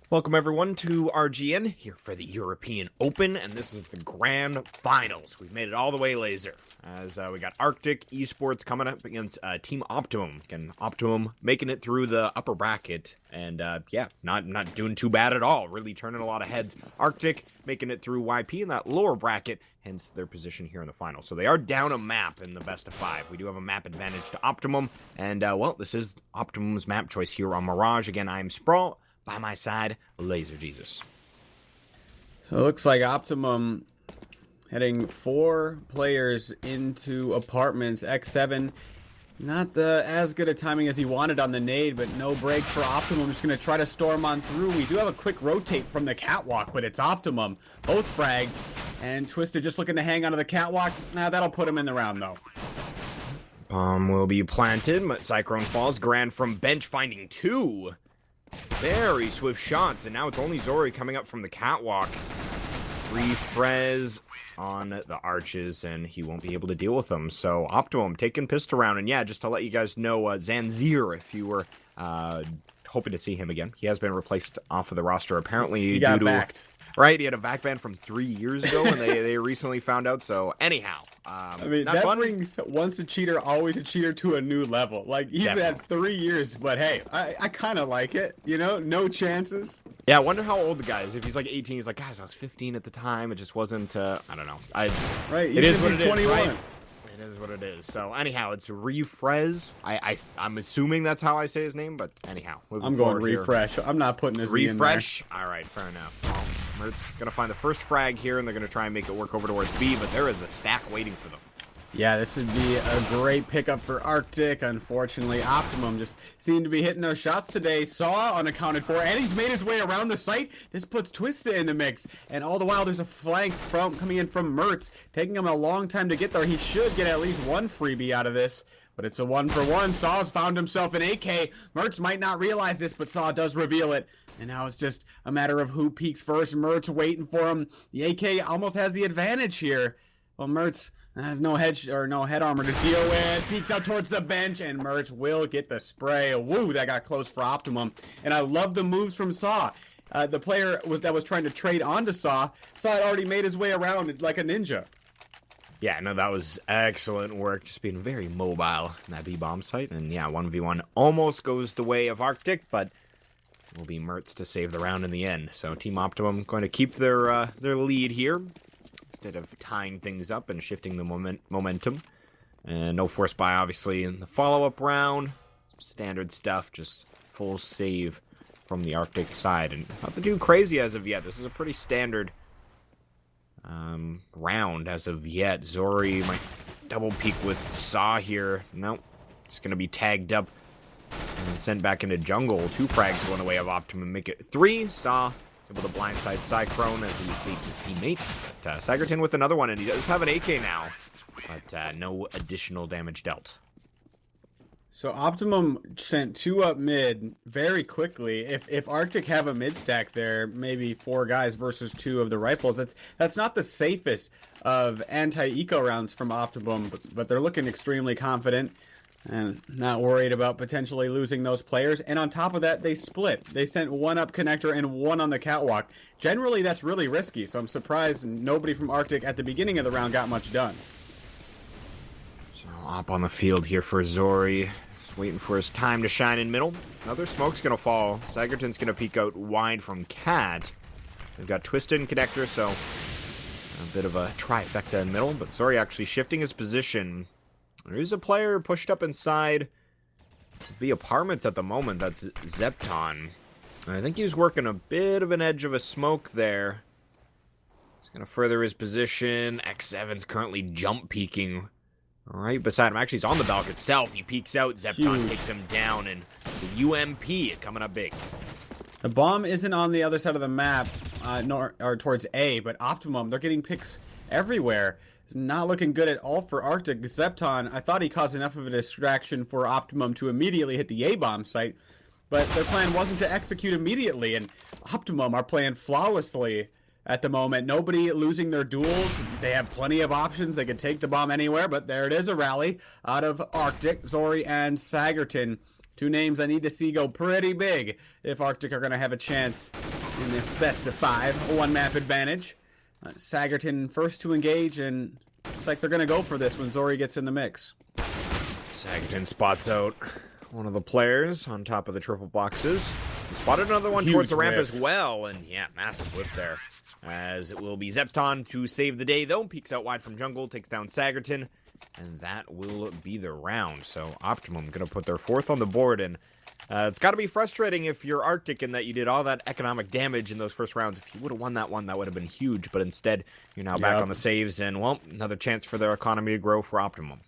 Welcome everyone to RGN, here for the European Open, and this is the Grand Finals. We've made it all the way laser, as we got RCTIC Esports coming up against Team Optimum. Again, Optimum making it through the upper bracket, and yeah, not doing too bad at all, really turning a lot of heads. RCTIC making it through YP in that lower bracket, hence their position here in the final. So they are down a map in the best of 5. We do have a map advantage to Optimum, and well, this is Optimum's map choice here on Mirage. Again, I'm Sprawl. By my side, Laser Jesus. So it looks like Optimum heading 4 players into apartments. X7, not as good a timing as he wanted on the nade, but no breaks for Optimum. Just going to try to storm on through. We do have a quick rotate from the catwalk, but it's Optimum. Both frags, and Twisted just looking to hang onto the catwalk. That'll put him in the round, though. Bomb will be planted, but Cyclone falls. Grand from bench finding 2. Very swift shots, and now it's only Zori coming up from the catwalk. Refrez on the arches, and he won't be able to deal with them. So Optimum taking pistol round, and yeah, just to let you guys know, Zanzir, if you were hoping to see him again, he has been replaced off of the roster. Apparently, he got backed. Right, he had a back ban from 3 years ago, and they recently found out. So anyhow, I mean, that brings once a cheater, always a cheater to a new level. Like, he's had 3 years, but hey, I kind of like it. You know, no chances. Yeah, I wonder how old the guy is. If he's like 18, he's like, guys, I was 15 at the time. It just wasn't. I don't know. Right, it is what it 21. is. Right? It is what it is. So anyhow, it's Refrez. I'm assuming that's how I say his name, but anyhow, I'm going refresh. I'm not putting his refresh. In there. All right, fair enough. Well, Mert's gonna find the first frag here, and they're gonna try and make it work over towards B, but there is a stack waiting for them. Yeah, this would be a great pickup for RCTIC. Unfortunately, Optimum just seemed to be hitting their shots today. Saw unaccounted for, and he's made his way around the site. This puts Twisted in the mix, and all the while there's a flank coming in from Mertz, taking him a long time to get there. He should get at least one freebie out of this, but it's a 1-for-1. Saw's found himself an AK. Mertz might not realize this, but Saw does reveal it. And now it's just a matter of who peeks first. Mertz waiting for him. The AK almost has the advantage here. Well, Mertz has no head armor to deal with. Peeks out towards the bench, and Mertz will get the spray. Woo, that got close for Optimum. And I love the moves from Saw. The player that was trying to trade onto Saw had already made his way around like a ninja. Yeah, no, that was excellent work. Just being very mobile in that B-bomb site. And yeah, 1v1 almost goes the way of RCTIC, but will be Mertz to save the round in the end. So Team Optimum going to keep their lead here instead of tying things up and shifting the momentum. And no force buy, obviously, in the follow-up round. Standard stuff, just full save from the RCTIC side. And nothing too crazy as of yet. This is a pretty standard round as of yet. Zori might double peek with Saw here. Nope. It's going to be tagged up and sent back into jungle. 2 frags going away of Optimum. Make it 3. Saw able to blindside Cyclone as he beats his teammate. But Sagerton with another one, and he does have an AK now. But no additional damage dealt. So Optimum sent 2 up mid very quickly. If RCTIC have a mid stack there, maybe 4 guys versus 2 of the rifles, that's not the safest of anti-eco rounds from Optimum, but they're looking extremely confident and not worried about potentially losing those players. And on top of that, they split. They sent 1 up connector and 1 on the catwalk. Generally, that's really risky, so I'm surprised nobody from RCTIC at the beginning of the round got much done. So up on the field here for Zori. Waiting for his time to shine in middle. Another smoke's going to fall. Sagerton's going to peek out wide from Cat. They've got Twisted and Connector, so a bit of a trifecta in middle. But Zori actually shifting his position. There's a player pushed up inside the apartments at the moment. That's Zepton. I think he's working a bit of an edge of a smoke there. He's going to further his position. X7's currently jump peeking right beside him. Actually, he's on the balcony itself. He peeks out. Zepton takes him down, and it's a UMP coming up big. The bomb isn't on the other side of the map, or towards A, but Optimum, they're getting picks everywhere. It's not looking good at all for RCTIC. Zepton, I thought he caused enough of a distraction for Optimum to immediately hit the A-bomb site, but their plan wasn't to execute immediately, and Optimum are playing flawlessly at the moment. Nobody losing their duels. They have plenty of options. They could take the bomb anywhere, but there it is, a rally out of RCTIC, Zori, and Sagerton. 2 names I need to see go pretty big if RCTIC are going to have a chance in this best of 5, a 1-map advantage. Sagerton first to engage, and looks like they're going to go for this when Zori gets in the mix. Sagerton spots out one of the players on top of the triple boxes. He spotted another one Huge towards the ramp whiff. as well, and yeah, massive whip there. As it will be Zepton to save the day, though. Peeks out wide from jungle, takes down Sagerton, and that will be the round. So Optimum going to put their 4th on the board, and it's got to be frustrating if you're Arctic in that you did all that economic damage in those first rounds. If you would have won that one, that would have been huge, but instead, you're now back on the saves, and, well, another chance for their economy to grow for Optimum.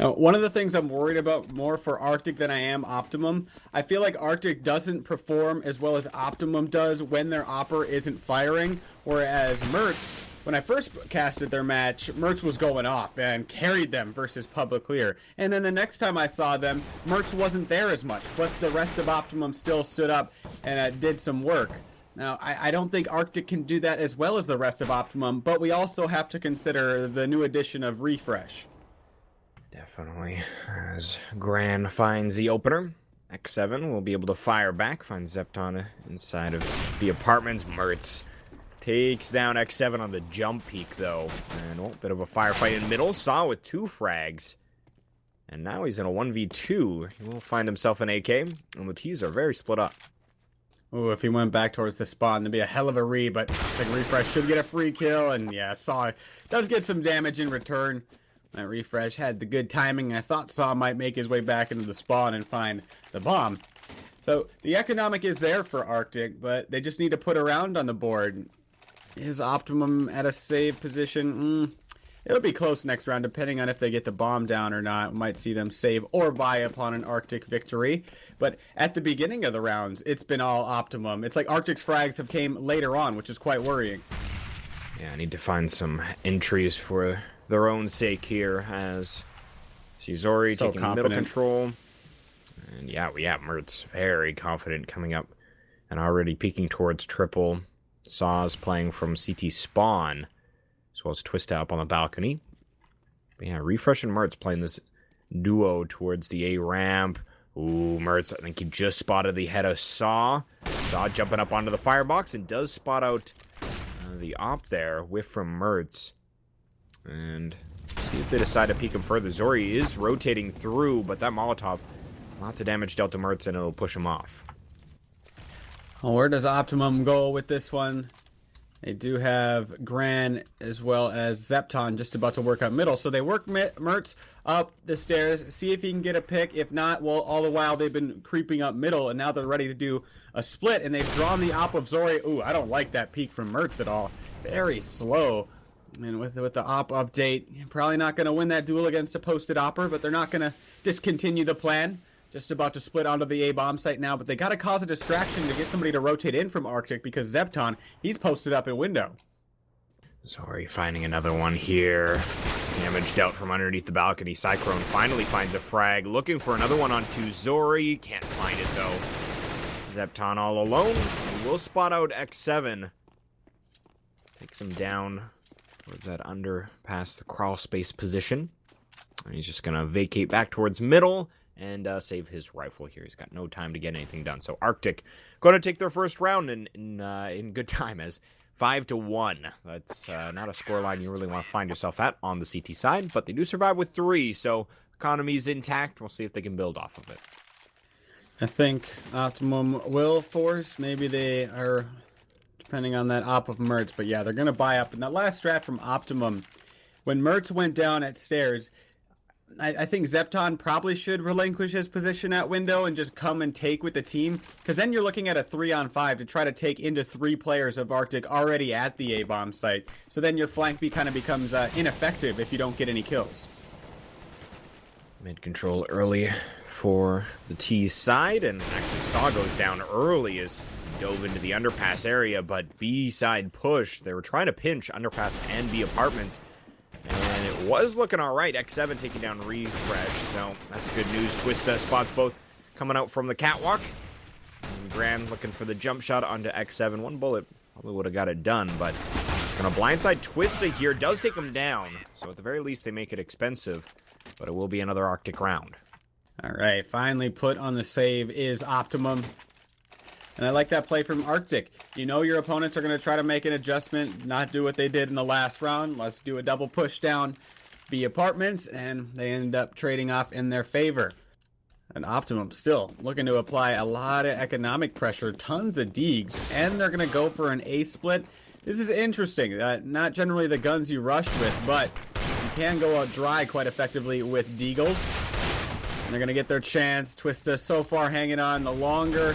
Now, one of the things I'm worried about more for Arctic than I am Optimum, I feel like Arctic doesn't perform as well as Optimum does when their Opper isn't firing, whereas Mertz, when I first casted their match, Mertz was going off and carried them versus Public Clear. And then the next time I saw them, Mertz wasn't there as much, but the rest of Optimum still stood up and did some work. Now, I don't think Arctic can do that as well as the rest of Optimum, but we also have to consider the new addition of Refresh. Definitely. As Gran finds the opener, X7 will be able to fire back, finds Zepton inside of the apartments. Mertz takes down X7 on the jump peak, though. And a bit of a firefight in middle. Saw with 2 frags. And now he's in a 1v2. He will find himself an AK, and the T's are very split up. Ooh, if he went back towards the spawn, that'd be a hell of a read, but I think Refresh should get a free kill, and yeah, Saw does get some damage in return. That Refresh had the good timing. I thought Saw might make his way back into the spawn and find the bomb. So the economic is there for Arctic, but they just need to put a round on the board. Is Optimum at a save position? It'll be close next round, depending on if they get the bomb down or not. We might see them save or buy upon an Arctic victory. But at the beginning of the rounds, it's been all Optimum. It's like Arctic's frags have came later on, which is quite worrying. Yeah, I need to find some entries for their own sake here, as Zori taking middle control. And yeah, Mertz very confident coming up and already peeking towards triple. Saw's playing from CT spawn, as well as Twista up on the balcony. But yeah, Refresh and Mertz playing this duo towards the A ramp. Ooh, Mertz, I think he just spotted the head of Saw. Saw jumping up onto the firebox and does spot out the op there, whiff from Mertz. And see if they decide to peek him further. Zori is rotating through, but that Molotov, lots of damage dealt to Mertz, and it'll push him off. Well, where does Optimum go with this one? They do have Gran as well as Zepton just about to work up middle. So they work Mertz up the stairs, see if he can get a pick. If not, well, all the while they've been creeping up middle, and now they're ready to do a split, and they've drawn the op of Zori. Ooh, I don't like that peek from Mertz at all. Very slow. And with the op update, probably not going to win that duel against a posted opper, but they're not going to discontinue the plan. Just about to split onto the A-bomb site now, but they got to cause a distraction to get somebody to rotate in from Arctic, because Zepton, he's posted up in window. Zori finding another one here. Damage dealt from underneath the balcony. Cyclone finally finds a frag, looking for another one onto Zori. Can't find it, though. Zepton all alone. He will spot out X7. Takes him down towards that underpass the crawl space position. And he's just going to vacate back towards middle and save his rifle here. He's got no time to get anything done. So Arctic going to take their first round in good time, as 5-1. That's not a scoreline you really want to find yourself at on the CT side, but they do survive with 3, so economy's intact. We'll see if they can build off of it. I think Optimum will force. Maybe they are, depending on that op of Mertz, but yeah, they're going to buy up. And that last strat from Optimum, when Mertz went down at stairs, I think Zepton probably should relinquish his position at window and just come and take with the team, because then you're looking at a 3-on-5 to try to take into 3 players of Arctic already at the A-bomb site. So then your flank kind of becomes ineffective if you don't get any kills. Mid control early for the T side, and actually Saw goes down early as he dove into the underpass area, but B side push. They were trying to pinch underpass and B apartments. And it was looking all right. X7 taking down Refresh, so that's good news. Twista spots both coming out from the catwalk. And Gran looking for the jump shot onto X7. One bullet probably would have got it done, but it's going to blindside Twista here. Does take him down, so at the very least they make it expensive, but it will be another Arctic round. All right, finally put on the save is Optimum. And I like that play from RCTIC. You know your opponents are going to try to make an adjustment, not do what they did in the last round. Let's do a double push down B apartments, and they end up trading off in their favor. And Optimum still looking to apply a lot of economic pressure, tons of deags, and they're going to go for an A split. This is interesting. Not generally the guns you rush with, but you can go out dry quite effectively with deagles. And they're going to get their chance. Twista so far hanging on. The longer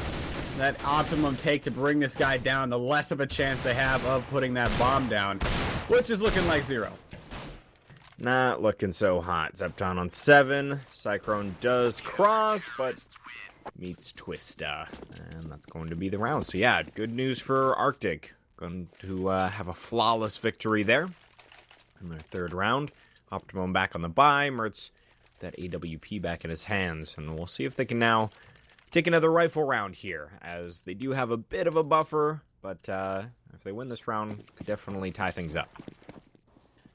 that Optimum take to bring this guy down, the less of a chance they have of putting that bomb down, which is looking like 0. Not looking so hot. Zepton on 7. Cyclone does cross, but meets Twista. And that's going to be the round. So yeah, good news for RCTIC. Going to have a flawless victory there in their 3rd round. Optimum back on the bye. Mertz that AWP back in his hands. And we'll see if they can now take another rifle round here, as they do have a bit of a buffer. But if they win this round, could definitely tie things up.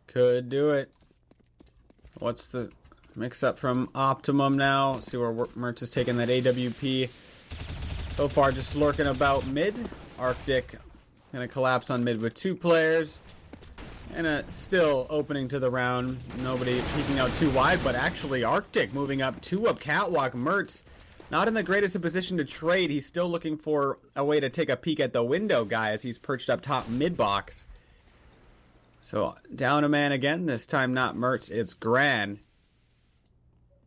Could do it. What's the mix-up from Optimum now? See where Mertz is taking that AWP. So far, just lurking about mid. RCTIC going to collapse on mid with 2 players. And still opening to the round. Nobody peeking out too wide, but actually RCTIC moving up 2 up catwalk. Mertz not in the greatest of position to trade. He's still looking for a way to take a peek at the window guy as he's perched up top mid box. So, down a man again. This time not Mertz, it's Gran.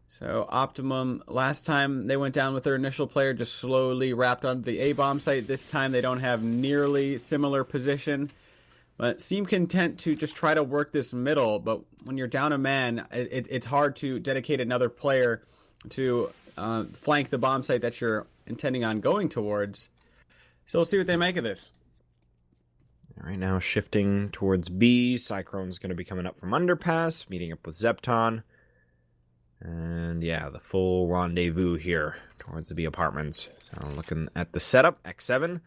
So, Optimum, last time they went down with their initial player, just slowly wrapped onto the A-bomb site. This time they don't have nearly similar position, but seem content to just try to work this middle. But when you're down a man, it's hard to dedicate another player to flank the bomb site that you're intending on going towards. So, we'll see what they make of this. Right now, shifting towards B. Cyclone's going to be coming up from underpass, meeting up with Zepton. And yeah, the full rendezvous here towards the B apartments. So looking at the setup, X7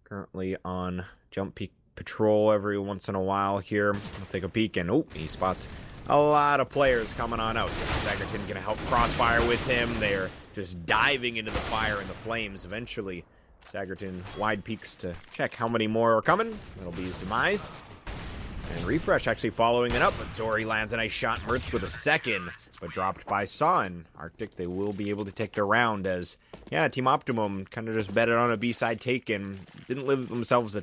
currently on jump peak patrol every once in a while here. We'll take a peek, and oh, he spots a lot of players coming on out. Sagerton going to help crossfire with him. They're just diving into the fire and the flames eventually. Sagerton wide peeks to check how many more are coming. That'll be his demise. And Refresh actually following it up, but Zori lands a nice shot. Mertz with a 2nd, but dropped by Saw. And RCTIC, they will be able to take their round as, yeah, Team Optimum kind of just betted on a B-side take and didn't leave themselves a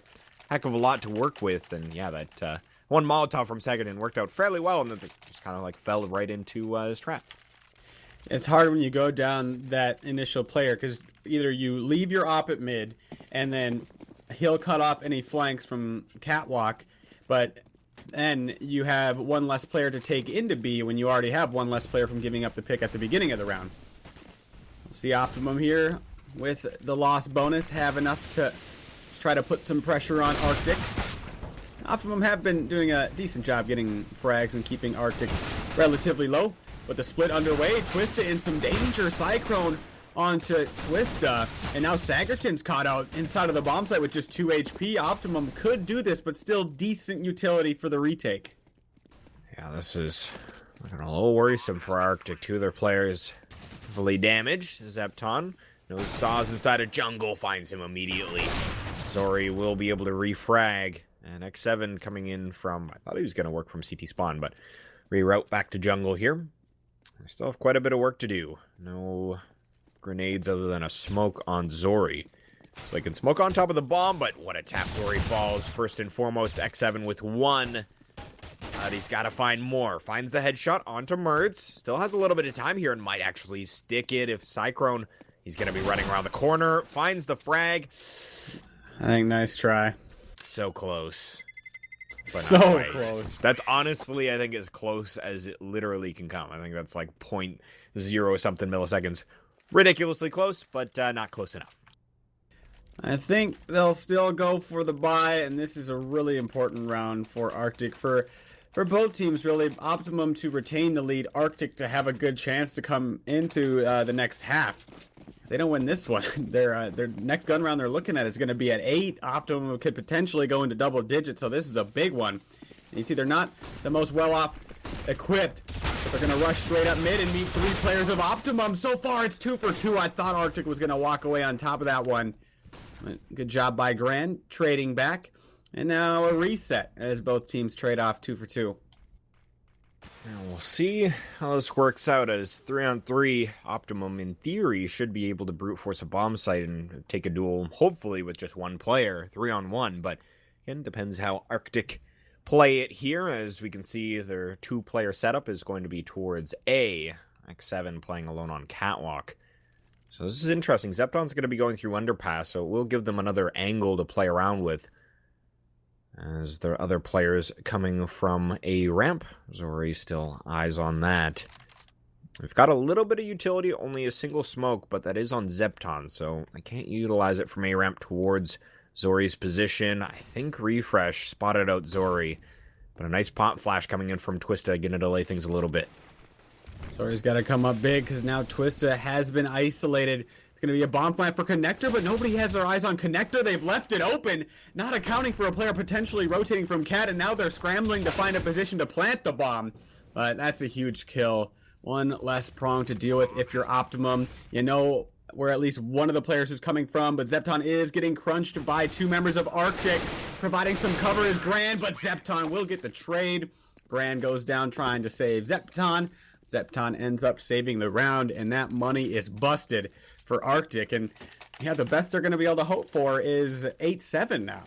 heck of a lot to work with. And yeah, that one Molotov from Sagerton worked out fairly well, and then they just kind of like fell right into his trap. It's hard when you go down that initial player, because either you leave your op at mid, and then he'll cut off any flanks from catwalk, but then you have one less player to take into B when you already have one less player from giving up the pick at the beginning of the round. We'll see Optimum here with the loss bonus have enough to try to put some pressure on RCTIC. Optimum have been doing a decent job getting frags and keeping RCTIC relatively low. But the split underway, Twista in some danger. Cyclone onto Twista. And now Sagerton's caught out inside of the bomb site with just 2 HP. Optimum could do this, but still decent utility for the retake. Yeah, this is looking a little worrisome for RCTIC. 2 of their players heavily damaged. Zepton knows Saw's inside a jungle, finds him immediately. Zori will be able to refrag. And X7 coming in from, I thought he was going to work from CT spawn, but reroute back to jungle here. I still have quite a bit of work to do. No grenades other than a smoke on Zori. So I can smoke on top of the bomb, but what a tap. Zori falls. First and foremost, X7 with 1. But he's got to find more. Finds the headshot onto Mertz. Still has a little bit of time here and might actually stick it if Cyclone. He's going to be running around the corner. Finds the frag. I think nice try. So close. So close. That's honestly, I think, as close as it literally can come. I think that's like 0.0 something milliseconds. Ridiculously close, but not close enough. I think they'll still go for the bye, and this is a really important round for RCTIC. For both teams, really, Optimum to retain the lead, RCTIC to have a good chance to come into the next half. If they don't win this one, their next gun round they're looking at is going to be at 8. Optimum could potentially go into double digits, so this is a big one. And you see, they're not the most well-off equipped, but they're going to rush straight up mid and meet 3 players of Optimum. So far, it's 2 for 2. I thought RCTIC was going to walk away on top of that one. Good job by Grand, trading back. And now a reset as both teams trade off 2 for 2. And we'll see how this works out, as 3-on-3 Optimum, in theory, should be able to brute force a bomb site and take a duel, hopefully with just one player, 3-on-1. But again, depends how RCTIC play it here. As we can see, their 2-player setup is going to be towards A. X7 playing alone on Catwalk. So this is interesting. Zepton's going to be going through Underpass, so it will give them another angle to play around with, as there are other players coming from a ramp. Zori still eyes on that. We've got a little bit of utility, only a single smoke, but that is on Zepton, so I can't utilize it from a ramp towards Zori's position. I think Refresh spotted out Zori, but a nice pop flash coming in from Twista, going to delay things a little bit. Zori's got to come up big because now Twista has been isolated. It's going to be a bomb plant for Connector, but nobody has their eyes on Connector. They've left it open, not accounting for a player potentially rotating from Cat, and now they're scrambling to find a position to plant the bomb. But that's a huge kill. One less prong to deal with if you're Optimum. You know where at least one of the players is coming from, but Zepton is getting crunched by 2 members of RCTIC. Providing some cover is Grand, but Zepton will get the trade. Grand goes down trying to save Zepton. Zepton ends up saving the round, and that money is busted for RCTIC. And yeah, the best they're going to be able to hope for is 8-7 now.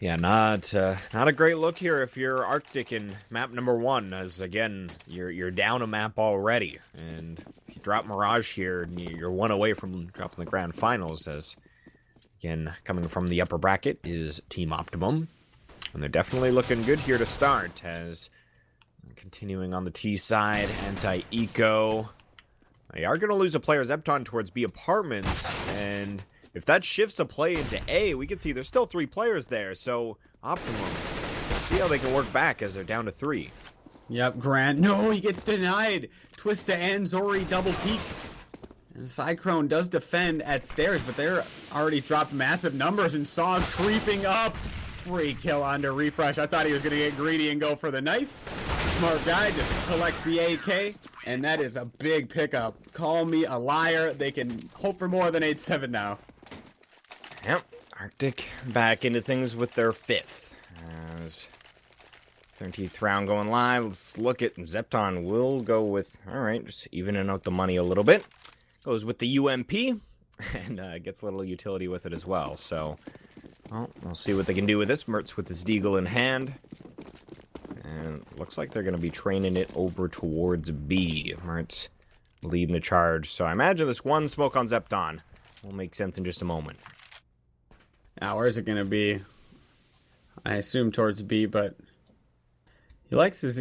Yeah, not a great look here if you're RCTIC in map number 1, as again, you're down a map already. And if you drop Mirage here, you're 1 away from dropping the grand finals, as again, coming from the upper bracket is Team Optimum. And they're definitely looking good here to start, as continuing on the T side, anti-eco. They are going to lose a player, Zepton, towards B Apartments, and if that shifts a play into A, we can see there's still 3 players there, so Optimum, we'll see how they can work back as they're down to 3. Yep, Grant. No, he gets denied. Twista and Zori double peek. And Cyclone does defend at stairs, but they're already dropped massive numbers, and Saw's creeping up. Free kill onto Refresh. I thought he was going to get greedy and go for the knife. Smart guy just collects the AK, and that is a big pickup. Call me a liar. They can hope for more than 8-7 now. Yep, RCTIC back into things with their 5th. As 13th round going live, let's look at Zepton. Will go with, alright, just evening out the money a little bit. Goes with the UMP, and gets a little utility with it as well. So, well, we'll see what they can do with this. Mertz with his deagle in hand. And looks like they're going to be training it over towards B. Mertz leading the charge. So I imagine this 1 smoke on Zepton will make sense in just a moment. Now, where's it going to be? I assume towards B, but he likes his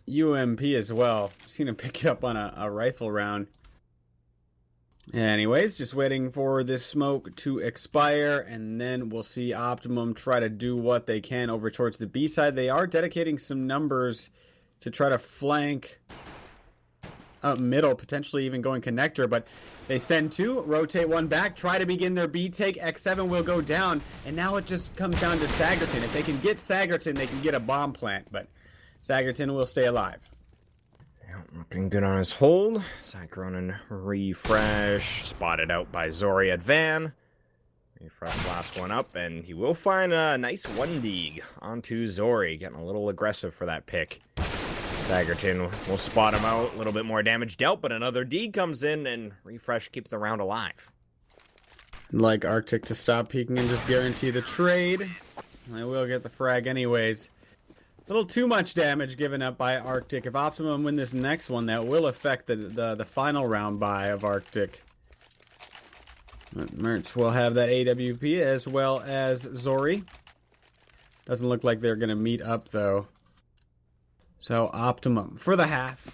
UMP as well. I've seen him pick it up on a rifle round. Anyways, just waiting for this smoke to expire, and then we'll see Optimum try to do what they can over towards the B side. They are dedicating some numbers to try to flank up middle, potentially even going Connector, but they send 2, rotate 1 back, try to begin their B take. X7 will go down, and now it just comes down to Sagerton. If they can get Sagerton, they can get a bomb plant, but Sagerton will stay alive. Looking good on his hold. Cyclone and Refresh. Spotted out by Zori at Van. Refresh last one up, and he will find a nice 1 dig onto Zori. Getting a little aggressive for that pick. Sagerton will spot him out. A little bit more damage dealt, but another dig comes in, and Refresh keeps the round alive. Like RCTIC to stop peeking and just guarantee the trade. They will get the frag anyways. A little too much damage given up by RCTIC. If Optimum win this next one, that will affect the final round bye of RCTIC. But Mertz will have that AWP as well as Zori. Doesn't look like they're going to meet up, though. So, Optimum for the half.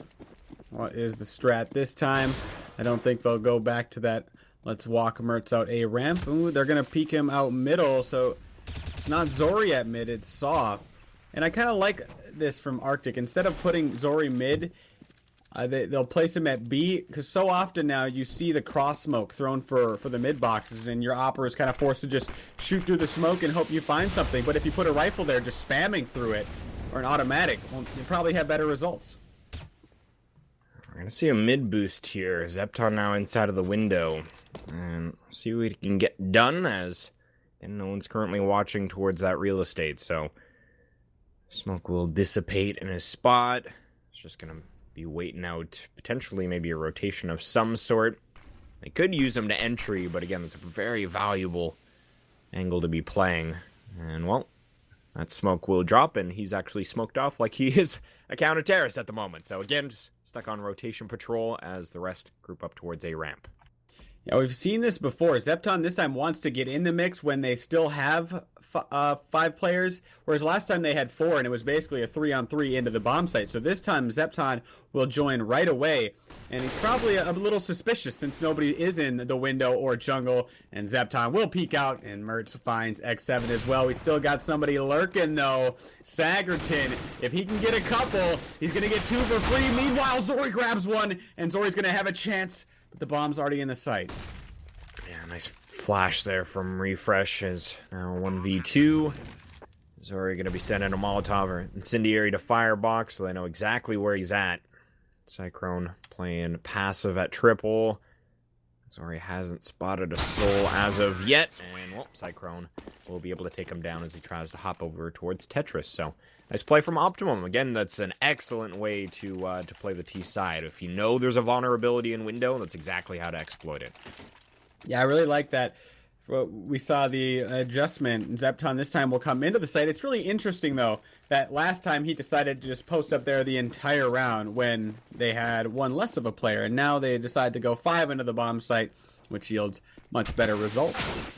What is the strat this time? I don't think they'll go back to that let's walk Mertz out A ramp. Ooh, they're going to peek him out middle, so it's not Zori at mid, it's Saw. And I kind of like this from RCTIC. Instead of putting Zori mid, they'll place him at B, because so often now you see the cross smoke thrown for the mid boxes, and your opera is kind of forced to just shoot through the smoke and hope you find something. But if you put a rifle there just spamming through it, or an automatic, well, you probably have better results. gonna see a mid boost here. Zepton now inside of the window. And see what he can get done, as and no one's currently watching towards that real estate, so smoke will dissipate in his spot. It's just gonna be waiting out potentially maybe a rotation of some sort. They could use him to entry, but again, it's a very valuable angle to be playing. And well, that smoke will drop, and he's actually smoked off like he is a counter-terrorist at the moment. So again, just stuck on rotation patrol as the rest group up towards a ramp. Yeah, we've seen this before. Zepton this time wants to get in the mix when they still have 5 players, whereas last time they had 4, and it was basically a 3-on-3 into the bomb site. So this time Zepton will join right away, and he's probably a little suspicious since nobody is in the window or jungle, and Zepton will peek out, and Mertz finds X7 as well. We still got somebody lurking, though. Sagerton, if he can get a couple, he's going to get 2 for free. Meanwhile, Zori grabs one, and Zori's going to have a chance. But the bomb's already in the site. Yeah, nice flash there from Refresh as now 1v2. Zori going to be sending a Molotov or Incendiary to Firebox, so they know exactly where he's at. Cyclone playing passive at triple. Zori hasn't spotted a soul as of yet. And, well, Cyclone will be able to take him down as he tries to hop over towards Tetris. So, nice play from Optimum. Again, that's an excellent way to play the T side. If you know there's a vulnerability in window, that's exactly how to exploit it. Yeah, I really like that. We saw the adjustment. Zepton this time will come into the site. It's really interesting, though, that last time he decided to just post up there the entire round when they had 1 less of a player. And now they decide to go 5 into the bomb site, which yields much better results.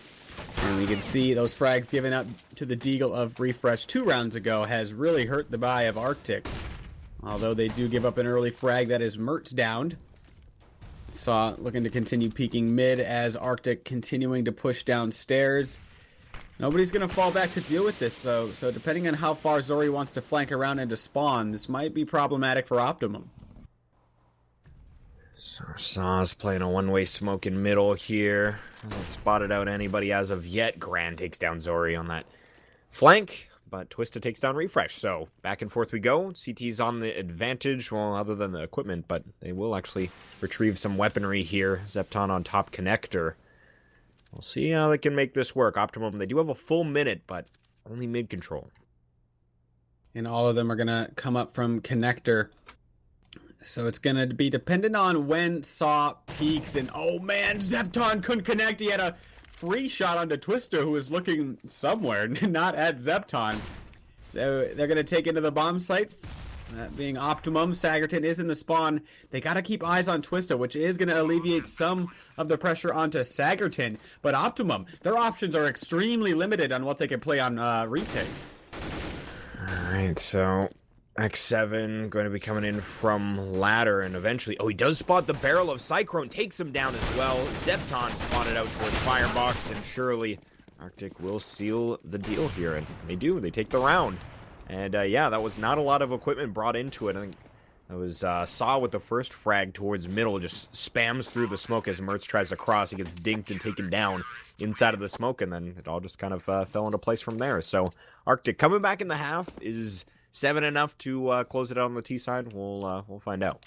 And we can see those frags given up to the Deagle of Refresh 2 rounds ago has really hurt the buy of RCTIC. Although they do give up an early frag that is Mertz downed. Saw looking to continue peeking mid as RCTIC continuing to push downstairs. Nobody's going to fall back to deal with this, so depending on how far Zori wants to flank around into spawn, this might be problematic for Optimum. So Saw's playing a one-way smoke in middle here. Hasn't spotted out anybody as of yet. Grand takes down Zori on that flank, but Twista takes down Refresh. So back and forth we go. CT's on the advantage, well, other than the equipment, but they will actually retrieve some weaponry here. Zepton on top connector. We'll see how they can make this work. Optimum, they do have a full minute, but only mid control. And all of them are going to come up from connector. So it's going to be dependent on when Saw peaks. And oh man, Zepton couldn't connect. He had a free shot onto Twister, who was looking somewhere, not at Zepton. So they're going to take into the bomb site. That being Optimum. Sagerton is in the spawn. They got to keep eyes on Twista, which is going to alleviate some of the pressure onto Sagerton. But Optimum, their options are extremely limited on what they can play on retake. Alright, so X7 going to be coming in from ladder, and eventually, oh, he does spot the barrel of Cyclone, takes him down as well. Zepton spotted out towards Firebox, and surely RCTIC will seal the deal here, and they do. They take the round. And yeah, that was not a lot of equipment brought into it. I think it was Saw with the first frag towards middle, just spams through the smoke as Mertz tries to cross. He gets dinked and taken down inside of the smoke, and then it all just kind of fell into place from there. So RCTIC coming back in the half. Is 7 enough to close it out on the T side? We'll find out.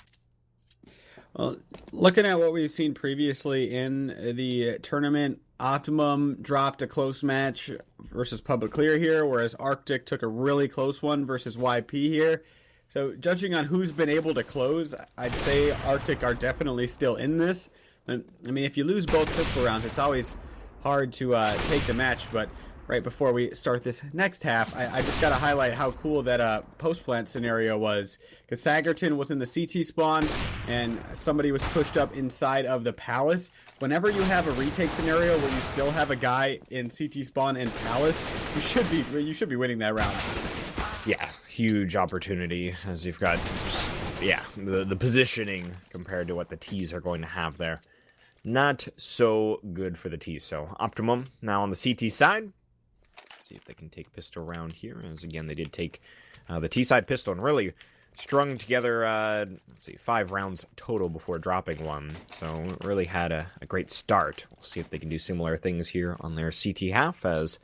Well, looking at what we've seen previously in the tournament, Optimum dropped a close match versus Public Clear here, whereas RCTIC took a really close one versus YP here. So judging on who's been able to close, I'd say RCTIC are definitely still in this. I mean, if you lose both pistol rounds, it's always hard to take the match, but right before we start this next half, I just got to highlight how cool that post-plant scenario was. Because Sagerton was in the CT spawn, and somebody was pushed up inside of the palace. Whenever you have a retake scenario where you still have a guy in CT spawn and palace, you should be winning that round. Yeah, huge opportunity, as you've got, yeah, the positioning compared to what the T's are going to have there. Not so good for the T's. So Optimum now on the CT side. See if they can take pistol round here, as again they did take the T-side pistol and really strung together, let's see, 5 rounds total before dropping one. So really had a great start. We'll see if they can do similar things here on their CT half, as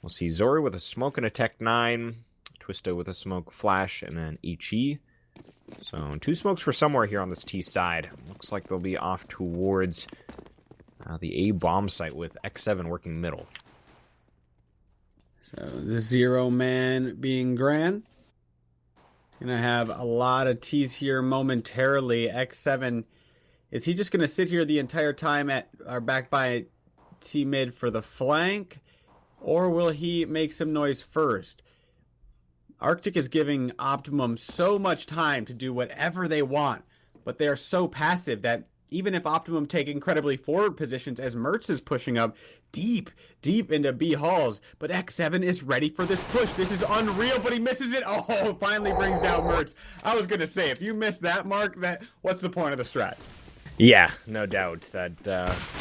we'll see Zori with a smoke and a Tech 9, Twista with a smoke flash, and then Ichi So 2 smokes for somewhere here on this T side. Looks like they'll be off towards the A bomb site with X7 working middle. So the 0 man being Gran. Gonna have a lot of T's here momentarily. X7, is he just gonna sit here the entire time at or back by T mid for the flank? Or will he make some noise first? RCTIC is giving Optimum so much time to do whatever they want, but they are so passive that even if Optimum take incredibly forward positions as Mertz is pushing up deep into B halls, but X7 is ready for this push. This is unreal, but he misses it. Oh, finally brings down Mertz. I was gonna say, if you miss that mark, what's the point of the strat? Yeah, no doubt. That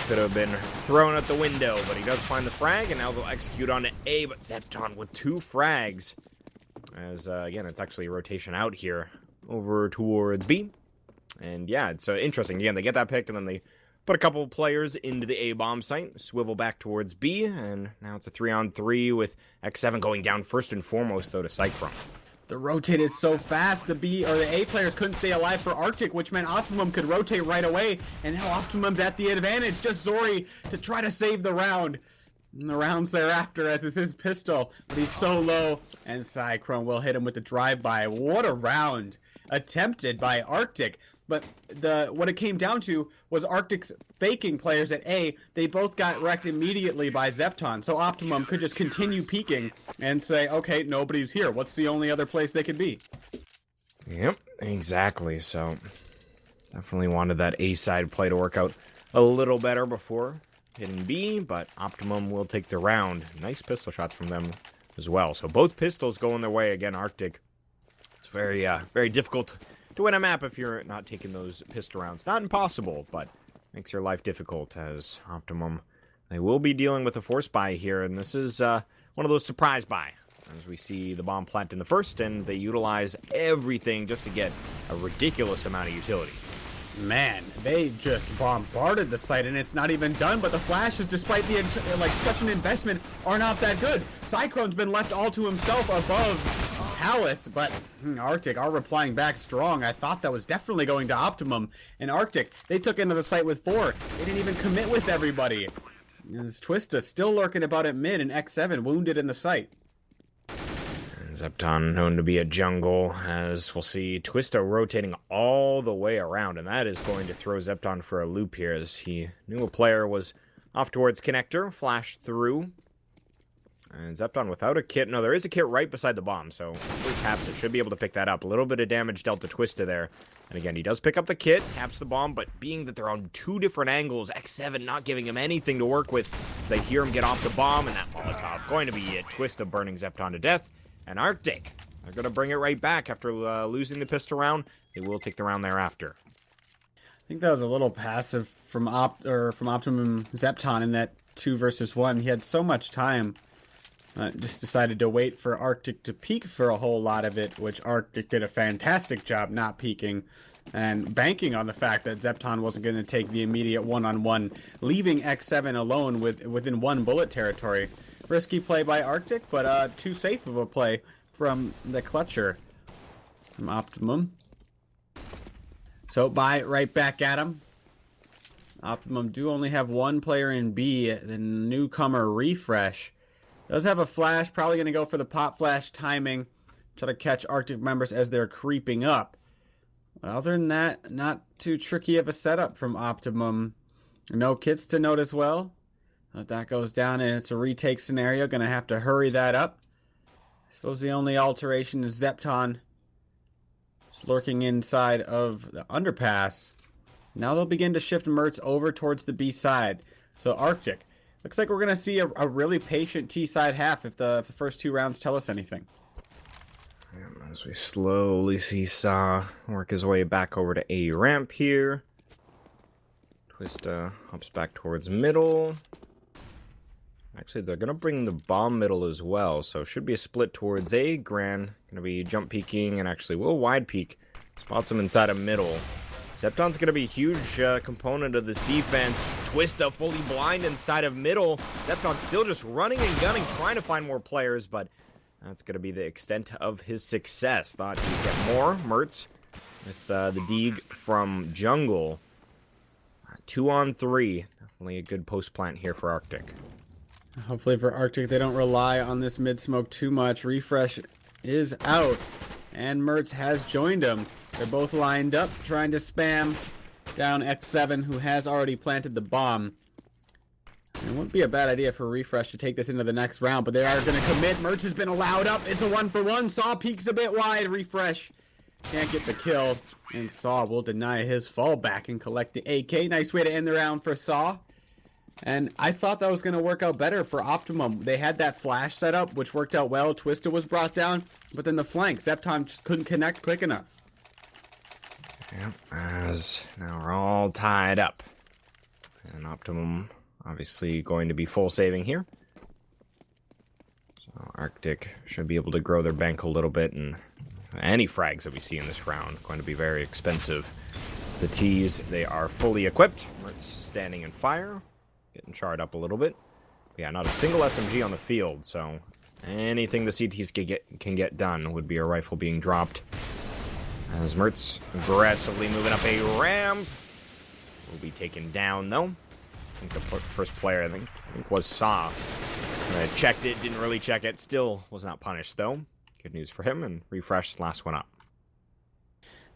could have been thrown out the window, but he does find the frag, and now they'll execute on A, but Zepton with 2 frags. As, again, it's actually a rotation out here over towards B. And, yeah, it's interesting. Again, they get that pick, and then they put a couple players into the A bomb site, swivel back towards B, and now it's a 3-on-3 with X7 going down first and foremost, though, to Cyclone. The rotate is so fast, the A players couldn't stay alive for RCTIC, which meant Optimum could rotate right away, and now Optimum's at the advantage. Just Zori to try to save the round. And the rounds thereafter, as is his pistol, but he's so low, and Cyclone will hit him with the drive-by. What a round attempted by RCTIC. But what it came down to was RCTIC's faking players at A. They both got wrecked immediately by Zepton, so Optimum could just continue peeking and say, okay, nobody's here. What's the only other place they could be? Yep, exactly. So definitely wanted that A side play to work out a little better before hitting B, but Optimum will take the round. Nice pistol shots from them as well. So both pistols going their way again, RCTIC. It's very, very difficult to win a map if you're not taking those pistol rounds. Not impossible, but makes your life difficult as Optimum. They will be dealing with a force buy here, and this is one of those surprise buy. As we see the bomb plant in the first, and they utilize everything just to get a ridiculous amount of utility. Man, they just bombarded the site, and it's not even done, but the flashes, despite the such an investment, are not that good. Cyclone's been left all to himself above Palace, but RCTIC are replying back strong. I thought that was definitely going to Optimum, and RCTIC, they took into the site with 4. They didn't even commit with everybody. There's Twista still lurking about at mid, and X7 wounded in the site. Zepton known to be a jungle, as we'll see Twista rotating all the way around, and that is going to throw Zepton for a loop here, as he knew a player was off towards connector, flashed through, and Zepton without a kit. No, there is a kit right beside the bomb, so hopefully Taps it should be able to pick that up. A little bit of damage dealt to Twista there, and again, he does pick up the kit, taps the bomb, but being that they're on 2 different angles, X7 not giving him anything to work with, as they hear him get off the bomb, and that Molotov going to be it. Twista burning Zepton to death. And RCTIC, they're going to bring it right back after losing the pistol round. They will take the round thereafter. I think that was a little passive from Optimum Zepton in that 2 versus 1. He had so much time. Just decided to wait for RCTIC to peek for a whole lot of it, which RCTIC did a fantastic job not peeking and banking on the fact that Zepton wasn't going to take the immediate one-on-one, leaving X7 alone within 1 bullet territory. Risky play by RCTIC, but too safe of a play from the clutcher from Optimum. So right back at him. Optimum do only have 1 player in B. The newcomer Refresh does have a flash. Probably going to go for the pop flash timing. Try to catch RCTIC members as they're creeping up. But other than that, not too tricky of a setup from Optimum. No kits to note as well. That goes down and it's a retake scenario. Gonna have to hurry that up. I suppose the only alteration is Zepton just lurking inside of the underpass. Now they'll begin to shift Mertz over towards the B side. So RCTIC, looks like we're gonna see a really patient T side half if the first 2 rounds tell us anything. As we slowly see Saw work his way back over to A ramp here. Twista hops back towards middle. Actually, they're going to bring the bomb middle as well, so should be a split towards A. Gran going to be jump peeking, and actually will wide peek. Spots him inside of middle. Zepton's going to be a huge component of this defense. Twista fully blind inside of middle. Zepton still just running and gunning, trying to find more players, but that's going to be the extent of his success. Thought he'd get more. Mertz with the Deeg from jungle. 2-on-3. Definitely a good post plant here for Arctic. Hopefully for Arctic, they don't rely on this mid smoke too much. Refresh is out, and Mertz has joined him. They're both lined up, trying to spam down X7, who has already planted the bomb. It wouldn't be a bad idea for Refresh to take this into the next round, but they are going to commit. Mertz has been allowed up. It's a 1-for-1. Saw peeks a bit wide. Refresh can't get the kill, and Saw will deny his fallback and collect the AK. Nice way to end the round for Saw. And I thought that was going to work out better for Optimum. They had that flash setup, which worked out well. Twista was brought down, but then the flank, Zepton just couldn't connect quick enough. Yep, as now we're all tied up. And Optimum obviously going to be full saving here. So Arctic should be able to grow their bank a little bit, and any frags that we see in this round are going to be very expensive. It's the T's, they are fully equipped. Mertz standing in fire. Getting charred up a little bit. Yeah, not a single SMG on the field, so anything the CTs can get done would be a rifle being dropped. As Mertz aggressively moving up a ramp. Will be taken down, though. I think the first player, I think was Saw. Checked it, didn't really check it. Still was not punished, though. Good news for him, and Refresh, last one up.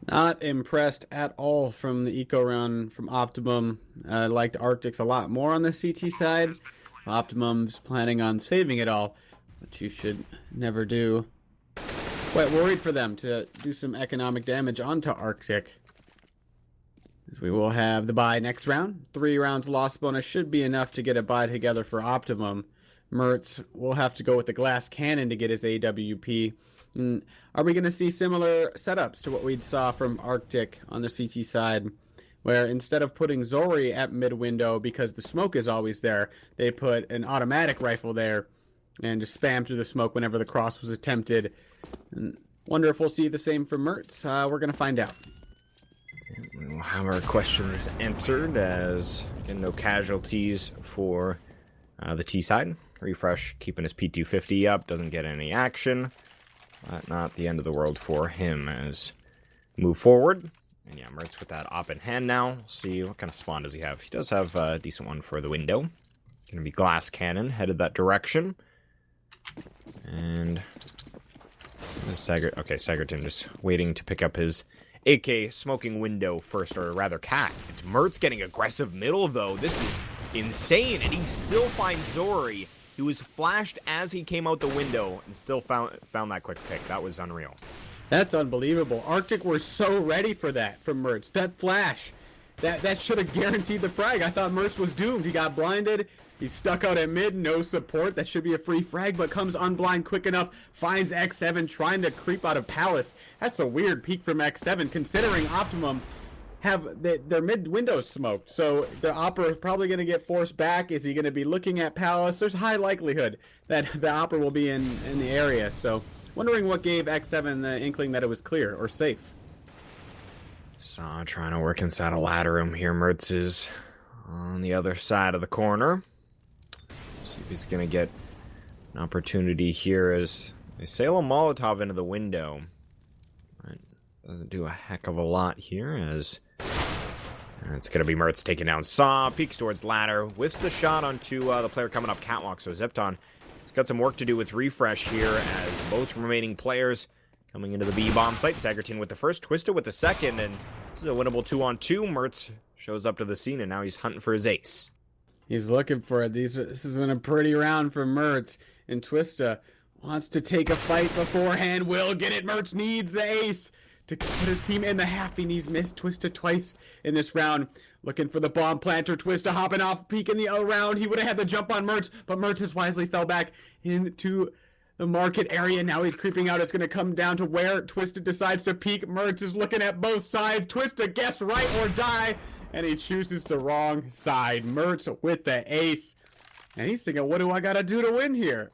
Not impressed at all from the eco round from Optimum. I liked Arctics a lot more on the CT side. Optimum's planning on saving it all, which you should never do. Quite worried for them to do some economic damage onto Arctic. As we will have the bye next round. 3 rounds loss bonus should be enough to get a bye together for Optimum. Mertz will have to go with the glass cannon to get his AWP. Are we going to see similar setups to what we saw from Arctic on the CT side, where instead of putting Zori at mid-window because the smoke is always there, they put an automatic rifle there and just spam through the smoke whenever the cross was attempted? And wonder if we'll see the same from Mertz. We're going to find out. We'll have our questions answered, as again, no casualties for the T side. Refresh keeping his P250 up, doesn't get any action. But not the end of the world for him as move forward. And yeah, Mertz with that op in hand now. See what kind of spawn does he have. He does have a decent one for the window. Gonna be glass cannon, headed that direction. And Sagerton just waiting to pick up his AK smoking window first, or rather cat. It's Mertz getting aggressive middle though. This is insane, and he still finds Zori. He was flashed as he came out the window and still found that quick pick. That was unreal. That's unbelievable. Arctic were so ready for that from Mertz. That flash, that should have guaranteed the frag. I thought Mertz was doomed. He got blinded. He's stuck out at mid, no support. That should be a free frag, but comes unblind quick enough. Finds X7 trying to creep out of Palace. That's a weird peek from X7, considering Optimum have their mid windows smoked, so the Opera is probably going to get forced back. Is he going to be looking at Palace? There's high likelihood that the Opera will be in the area, so wondering what gave X7 the inkling that it was clear or safe. Saw trying to work inside a ladder room here. Mertz is on the other side of the corner. See if he's going to get an opportunity here as they sail a Molotov into the window. Doesn't do a heck of a lot here, as it's going to be Mertz taking down Saw, peeks towards ladder, whiffs the shot onto the player coming up catwalk, so Zepton has got some work to do with Refresh here, as both remaining players coming into the B-bomb site. Sagerton with the first, Twista with the second, and this is a winnable 2-on-2. Mertz shows up to the scene, and now he's hunting for his ace. He's looking for it. This has been a pretty round for Mertz, and Twista wants to take a fight beforehand. Will get it. Mertz needs the ace to put his team in the half. He's missed Twista twice in this round. Looking for the bomb planter. Twista hopping off, peek in the other round. He would have had the jump on Mertz, but Mertz has wisely fell back into the market area. Now he's creeping out. It's going to come down to where Twista decides to peek. Mertz is looking at both sides. Twista, guess right or die. And he chooses the wrong side. Mertz with the ace. And he's thinking, what do I got to do to win here?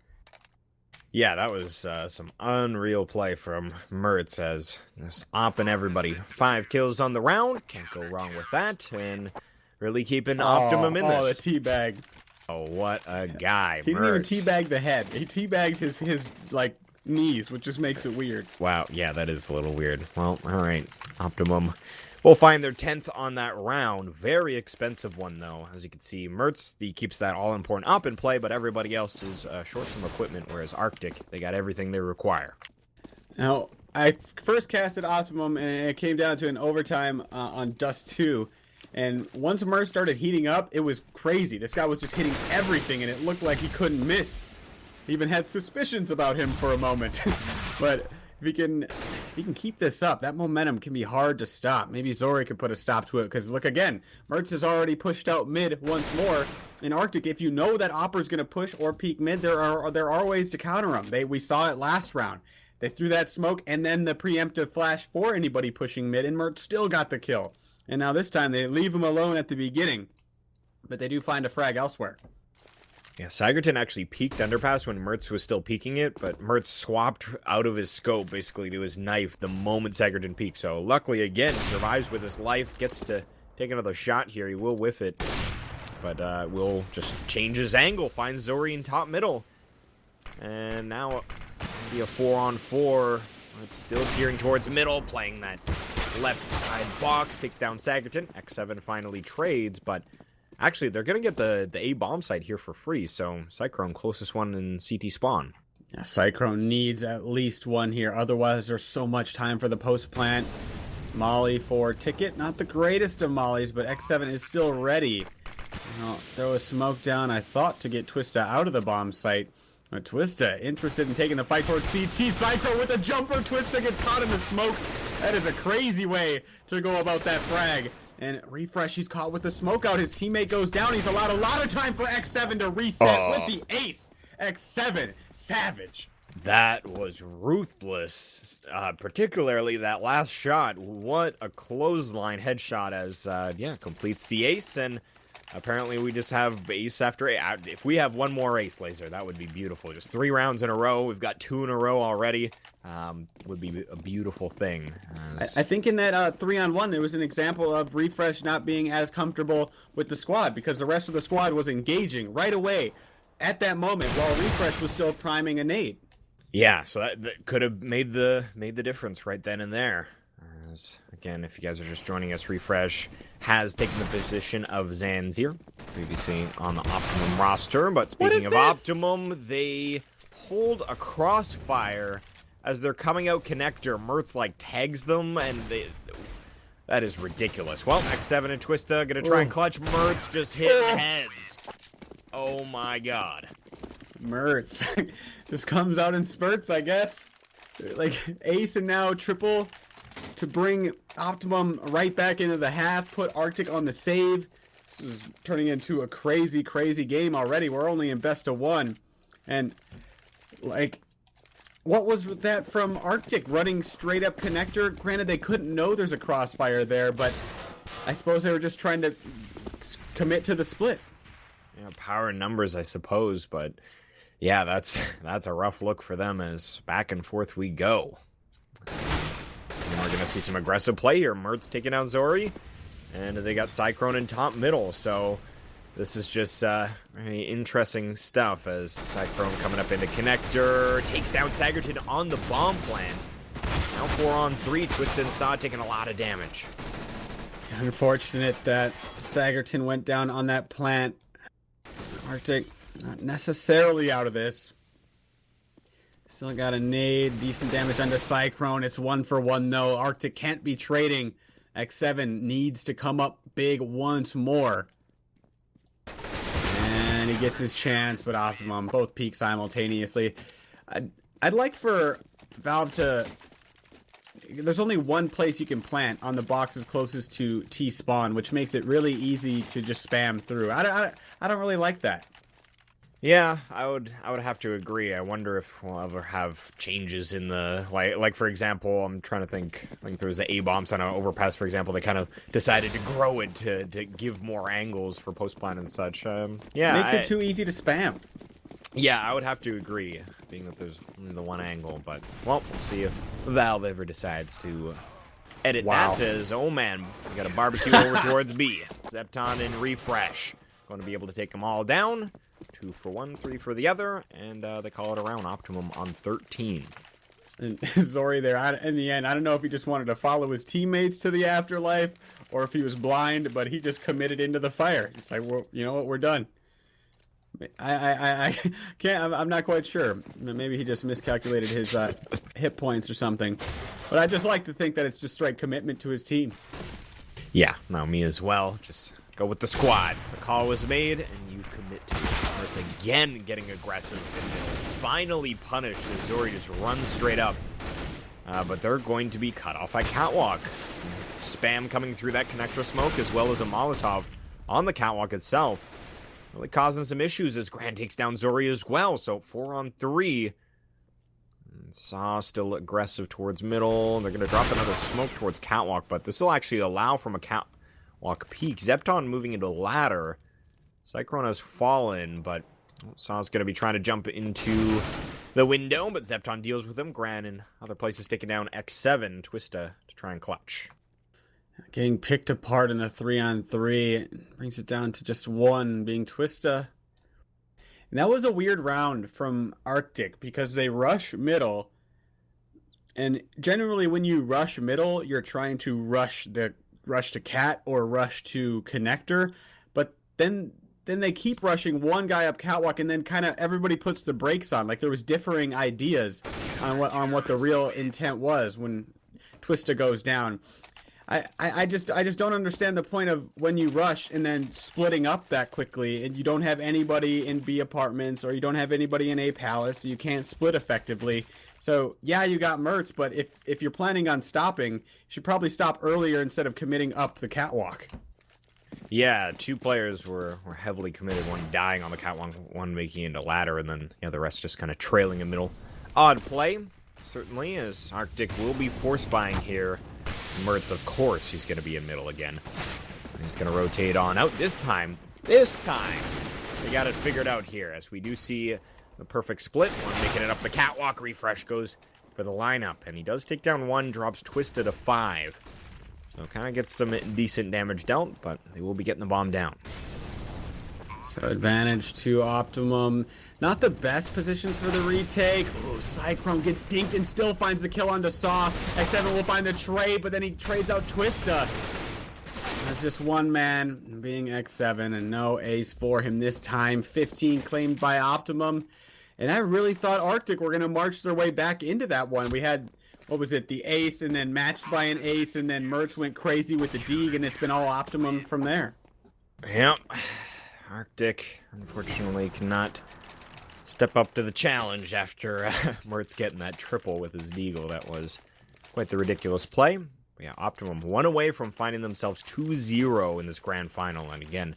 Yeah, that was some unreal play from Mertz, as just opping everybody. 5 kills on the round. Can't go wrong with that. And really keeping Optimum in this. Oh, the teabag. Oh, what a guy, He didn't even teabag the head. He teabagged his like knees, which just makes it weird. Wow, yeah, that is a little weird. Well, alright. Optimum will find their 10th on that round. Very expensive one, though. As you can see, Mertz, he keeps that all-important up in play, but everybody else is short some equipment, whereas Arctic, they got everything they require. Now, I first casted Optimum, and it came down to an overtime on Dust 2. And once Mertz started heating up, it was crazy. This guy was just hitting everything, and it looked like he couldn't miss. Even had suspicions about him for a moment. But if he can keep this up, that momentum can be hard to stop. Maybe Zori could put a stop to it, because look again, Mertz has already pushed out mid once more. In Arctic, if you know that Opper's going to push or peek mid, there are ways to counter him. We saw it last round. They threw that smoke and then the preemptive flash for anybody pushing mid, and Mertz still got the kill. And now this time they leave him alone at the beginning, but they do find a frag elsewhere. Yeah, Sigerton actually peeked underpass when Mertz was still peeking it, but Mertz swapped out of his scope basically to his knife the moment Sigerton peeked. So luckily, again, survives with his life, gets to take another shot here. He will whiff it, but will just change his angle, finds Zori in top middle. And now be a 4-on-4. It's still peering towards middle, playing that left side box, takes down Sigerton. X7 finally trades, but actually, they're going to get the A bomb site here for free, so Cyclone, closest one in CT spawn. Yeah, Cyclone needs at least one here, otherwise there's so much time for the post plant. Molly for ticket, not the greatest of mollies, but X7 is still ready. I'll throw a smoke down, I thought, to get Twista out of the bomb site. But Twista, interested in taking the fight towards CT. Cyclone with a jumper, Twista gets caught in the smoke. That is a crazy way to go about that frag. And Refresh, he's caught with the smoke out. His teammate goes down. He's allowed a lot of time for X7 to reset with the ace. X7, savage. That was ruthless, particularly that last shot. What a clothesline headshot as, completes the ace. And apparently we just have ace after ace. If we have one more ace laser, that would be beautiful. Just 3 rounds in a row. We've got 2 in a row already. Would be a beautiful thing. I think in that 3-on-1, there was an example of Refresh not being as comfortable with the squad because the rest of the squad was engaging right away at that moment while Refresh was still priming a nade. Yeah, so that could have made the difference right then and there. Again, if you guys are just joining us, Refresh has taken the position of Zanzir, previously on the Optimum roster. But speaking of Optimum, they hold a crossfire as they're coming out connector. Mertz like tags them, and that is ridiculous. Well, X7 and Twista gonna try and clutch. Mertz just hitting heads. Oh my god. Mertz just comes out in spurts, I guess. Like ace and now triple to bring Optimum right back into the half, put Arctic on the save. This is turning into a crazy, crazy game already. We're only in best of 1. And, like, what was that from Arctic? Running straight up connector? Granted, they couldn't know there's a crossfire there, but I suppose they were just trying to commit to the split. Yeah, power in numbers, I suppose, but yeah, that's a rough look for them as back and forth we go. And we're going to see some aggressive play here. Mertz taking out Zori, and they got Cyclone in top middle, so this is just very interesting stuff as Cyclone coming up into connector, takes down Sigerton on the bomb plant. Now 4-on-3, Twist and Saw taking a lot of damage. Unfortunate that Sigerton went down on that plant. Arctic not necessarily out of this. Still got a nade, decent damage onto Cyclone. It's 1-for-1 though. Arctic can't be trading. X7 needs to come up big once more. And he gets his chance, but Optimum both peak simultaneously. I'd like for Valve to... There's only one place you can plant on the boxes closest to T-spawn, which makes it really easy to just spam through. I don't really like that. Yeah, I would have to agree. I wonder if we'll ever have changes in the like for example, I'm trying to think. I think there was the A bombs on an overpass, for example. They kind of decided to grow it to give more angles for post plant and such. Yeah, makes it too easy to spam. Yeah, I would have to agree, being that there's only the one angle. But well, we'll see if Valve ever decides to edit that as, oh man, we got a barbecue over towards B. Zepton and Refresh going to be able to take them all down. 2 for one, 3 for the other, and they call it around. Optimum on 13. And Zori there, in the end, I don't know if he just wanted to follow his teammates to the afterlife or if he was blind, but he just committed into the fire. He's like, well, you know what, we're done. I can't, I'm not quite sure. Maybe he just miscalculated his hit points or something. But I just like to think that it's just straight commitment to his team. Yeah, no, me as well. Just go with the squad. The call was made, and you commit to it. It's again getting aggressive, and finally punished as Zori just runs straight up. But they're going to be cut off by Catwalk. Spam coming through that connector smoke, as well as a Molotov on the Catwalk itself. Really causing some issues as Grand takes down Zori as well. So 4 on 3. And Saw still aggressive towards middle. They're going to drop another smoke towards Catwalk, but this will actually allow from a Catwalk peak. Zepton moving into ladder. Cyclone has fallen, but Saw's going to be trying to jump into the window, but Zepton deals with him. Gran in other places taking down X7. Twista to try and clutch. Getting picked apart in a 3-on-3 brings it down to just 1 being Twista. And that was a weird round from RCTIC because they rush middle. And generally when you rush middle, you're trying to rush to cat or rush to connector. But then they keep rushing one guy up Catwalk, and then kind of everybody puts the brakes on. Like there was differing ideas on what the real intent was when Twista goes down. I just don't understand the point of when you rush and then splitting up that quickly and you don't have anybody in B apartments or you don't have anybody in A palace, so you can't split effectively. So yeah, you got Mertz, but if you're planning on stopping, you should probably stop earlier instead of committing up the Catwalk. Yeah, 2 players were heavily committed, one dying on the Catwalk, one making it into ladder, and then the rest just kind of trailing in middle. Odd play, certainly, as RCTIC will be force buying here. Mertz, of course, he's going to be in middle again. He's going to rotate on out this time. They got it figured out here, as we do see the perfect split. One making it up the Catwalk. Refresh goes for the lineup, and he does take down 1, drops Twista to 5. So kind of gets some decent damage dealt, but they will be getting the bomb down. So advantage to Optimum. Not the best positions for the retake. Oh, Cyclone gets dinked and still finds the kill onto Saw. X7 will find the trade, but then he trades out Twista. That's just 1 man being X7 and no ace for him this time. 15 claimed by Optimum. And I really thought RCTIC were going to march their way back into that one. We had, what was it, the ace and then matched by an ace, and then Mertz went crazy with the Deeg, and it's been all Optimum from there. Yep. RCTIC, unfortunately, cannot step up to the challenge after Mertz getting that triple with his Deagle. That was quite the ridiculous play. But yeah, Optimum 1 away from finding themselves 2-0 in this grand final. And again,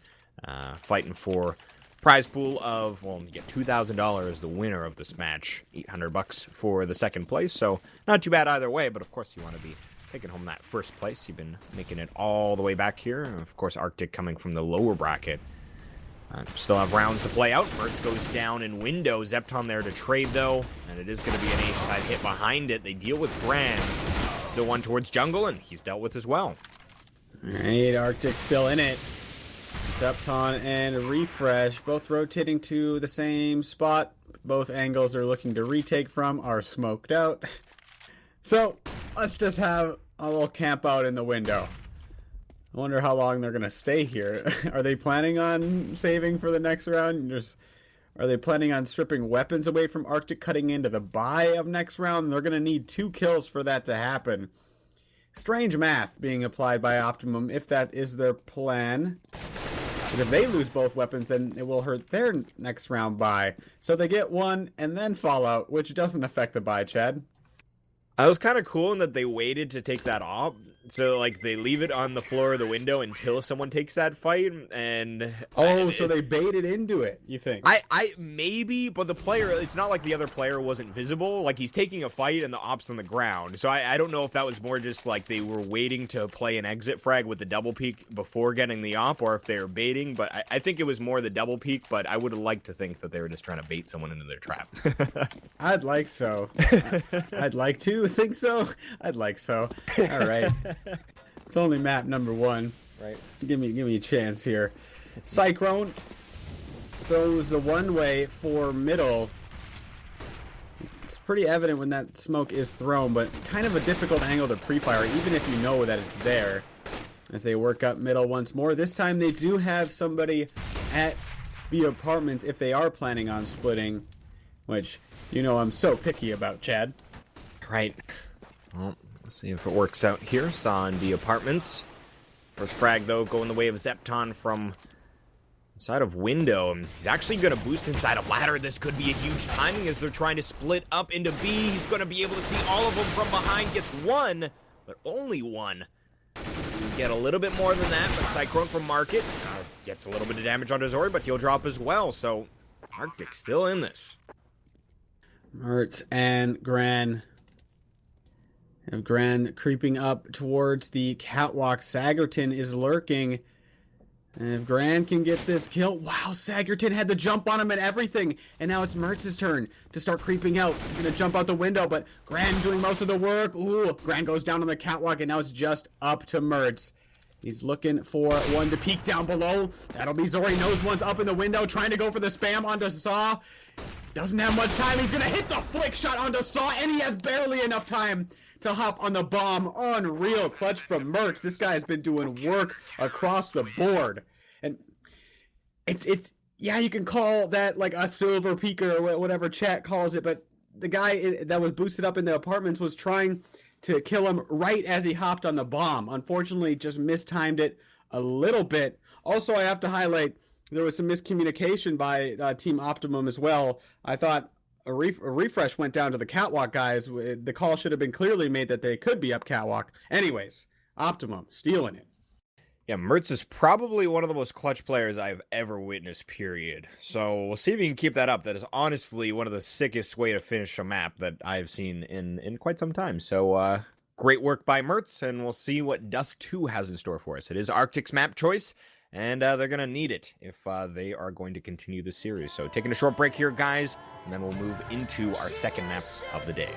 fighting for prize pool of, well, you get $2,000, the winner of this match, $800 for the second place. So not too bad either way, but of course you want to be taking home that first place. You've been making it all the way back here. And of course, RCTIC coming from the lower bracket. Still have rounds to play out. Mertz goes down in window. Zepton there to trade, though. And it is going to be an A-side hit behind it. They deal with Gran. Still 1 towards jungle, and he's dealt with as well. All right, RCTIC still in it. Zepton and Refresh both rotating to the same spot. Both angles they're looking to retake from are smoked out. So let's just have a little camp out in the window. I wonder how long they're going to stay here. Are they planning on saving for the next round? Are they planning on stripping weapons away from RCTIC, cutting into the buy of next round? They're going to need 2 kills for that to happen. Strange math being applied by Optimum if that is their plan. But if they lose both weapons, then it will hurt their next round buy. So they get 1 and then Fallout, which doesn't affect the buy, Chad. It was kind of cool in that they waited to take that off. So, like, they leave it on the floor of the window until someone takes that fight, and... Oh, so they baited into it, you think? I maybe, but the player, it's not like the other player wasn't visible. Like, he's taking a fight and the op's on the ground. So I don't know if that was more just, like, they were waiting to play an exit frag with the double peek before getting the op, or if they were baiting. But I think it was more the double peek, but I would have liked to think that they were just trying to bait someone into their trap. I'd like so. I'd like to think so. I'd like so. All right. It's only map number 1. Right. Give me a chance here. Cyclone throws the one-way for middle. It's pretty evident when that smoke is thrown, but kind of a difficult angle to pre-fire, even if you know that it's there. As they work up middle once more. This time they do have somebody at the apartments if they are planning on splitting, which, you know, I'm so picky about, Chad. Right. Well, let's see if it works out here. Saw in the apartments. First frag, though, going the way of Zepton from inside of window. And he's actually going to boost inside of ladder. This could be a huge timing as they're trying to split up into B. He's going to be able to see all of them from behind. Gets one, but only one. Get a little bit more than that, but Cyclone from Market gets a little bit of damage onto Zori, but he'll drop as well, so Arctic still in this. Mertz and Gran. Have Gran creeping up towards the catwalk. Sagerton is lurking. And if Gran can get this kill... Wow, Sagerton had the jump on him and everything. And now it's Mertz's turn to start creeping out. He's going to jump out the window, but Gran doing most of the work. Ooh, Gran goes down on the catwalk, and now it's just up to Mertz. He's looking for one to peek down below. That'll be Zori. Knows one's up in the window, trying to go for the spam onto Saw. Doesn't have much time. He's going to hit the flick shot onto Saw, and he has barely enough time to hop on the bomb. Unreal clutch from Mertz. This guy has been doing work across the board. And it's yeah, you can call that like a silver peaker or whatever chat calls it, but the guy that was boosted up in the apartments was trying to kill him right as he hopped on the bomb. Unfortunately, just mistimed it a little bit. Also, I have to highlight there was some miscommunication by Team Optimum as well. I thought a refresh went down to the catwalk guys. The call should have been clearly made that they could be up catwalk. Anyways, Optimum stealing it. Yeah, Mertz is probably one of the most clutch players I've ever witnessed, period. So we'll see if he can keep that up. That is honestly one of the sickest way to finish a map that I've seen in quite some time. So great work by Mertz, and we'll see what Dusk 2 has in store for us. It is Arctic's map choice, and they're going to need it if they are going to continue the series. So taking a short break here, guys, and then we'll move into our second map of the day.